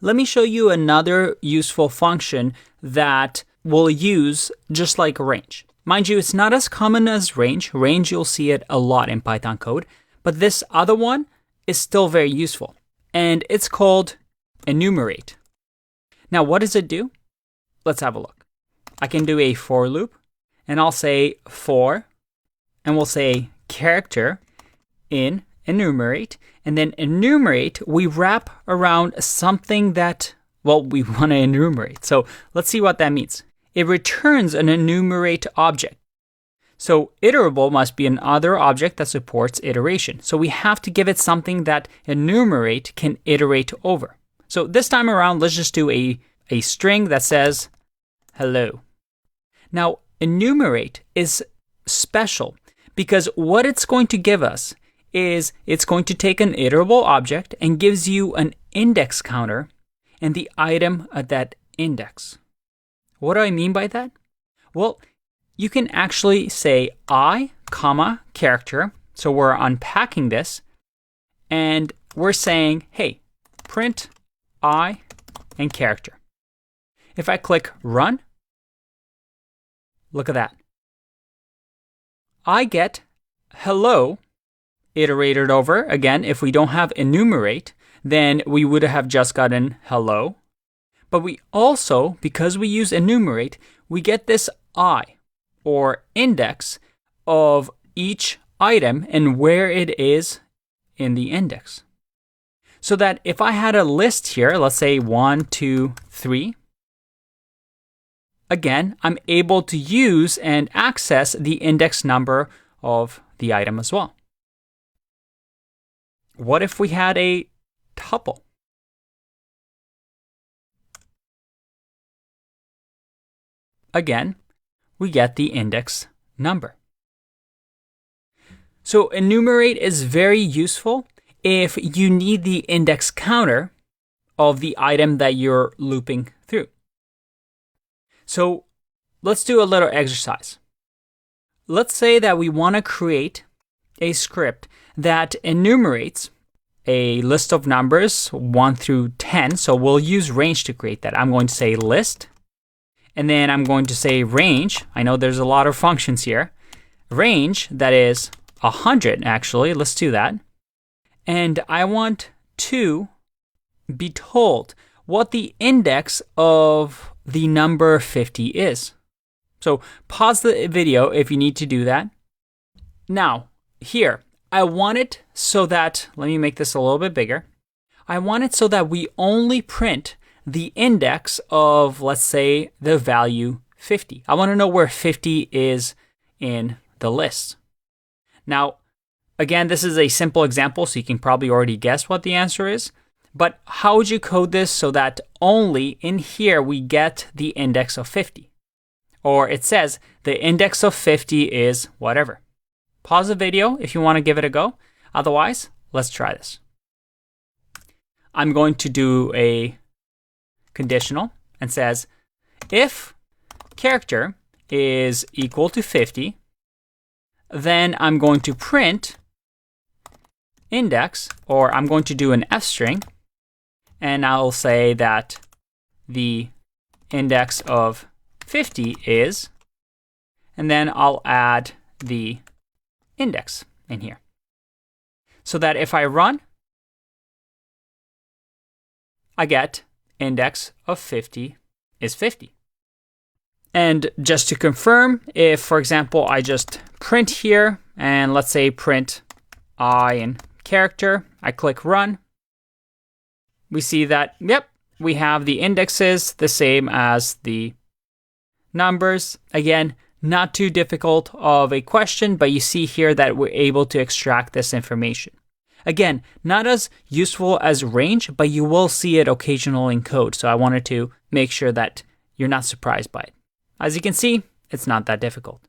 Let me show you another useful function that we'll use just like range. Mind you, it's not as common as range. Range, you'll see it a lot in Python code, but this other one is still very useful, and it's called enumerate. Now, what does it do? Let's have a look. I can do a for loop, and I'll say for, and we'll say character in enumerate, and then enumerate, we wrap around something that, well, we want to enumerate. So let's see what that means. It returns an enumerate object. So iterable must be another object that supports iteration. So we have to give it something that enumerate can iterate over. So this time around, let's just do a string that says hello. Now, enumerate is special because what it's going to give us is it's going to take an iterable object and gives you an index counter and the item at that index. What do I mean by that? Well, you can actually say I, comma, character. So we're unpacking this and we're saying, hey, print I and character. If I click run, look at that. I get hello iterated over. Again, if we don't have enumerate, then we would have just gotten hello. But we also, because we use enumerate, we get this I, or index, of each item and where it is in the index. So that if I had a list here, let's say 1, 2, 3, again, I'm able to use and access the index number of the item as well. What if we had a tuple? Again, we get the index number. So enumerate is very useful if you need the index counter of the item that you're looping through. So let's do a little exercise. Let's say that we want to create a script that enumerates a list of numbers 1 through 10. So we'll use range to create that. I'm going to say list, and then I'm going to say range. I know there's a lot of functions here. Range, that is 100 actually. Let's do that. And I want to be told what the index of the number 50 is. So pause the video if you need to do that. Now, here, I want it so that, let me make this a little bit bigger. I want it so that we only print the index of, let's say, the value 50. I want to know where 50 is in the list. Now, again, this is a simple example, so you can probably already guess what the answer is. But how would you code this so that only in here we get the index of 50? Or it says the index of 50 is whatever. Pause the video if you want to give it a go. Otherwise, let's try this. I'm going to do a conditional and says if character is equal to 50, then I'm going to print index, or I'm going to do an F string, and I'll say that the index of 50 is, and then I'll add the index in here. So that if I run, I get index of 50 is 50. And just to confirm, if, for example, I just print here, and let's say print I and character, I click run, we see that, yep, we have the indexes the same as the numbers. Again, not too difficult of a question, but you see here that we're able to extract this information. Again, not as useful as range, but you will see it occasionally in code. So I wanted to make sure that you're not surprised by it. As you can see, it's not that difficult.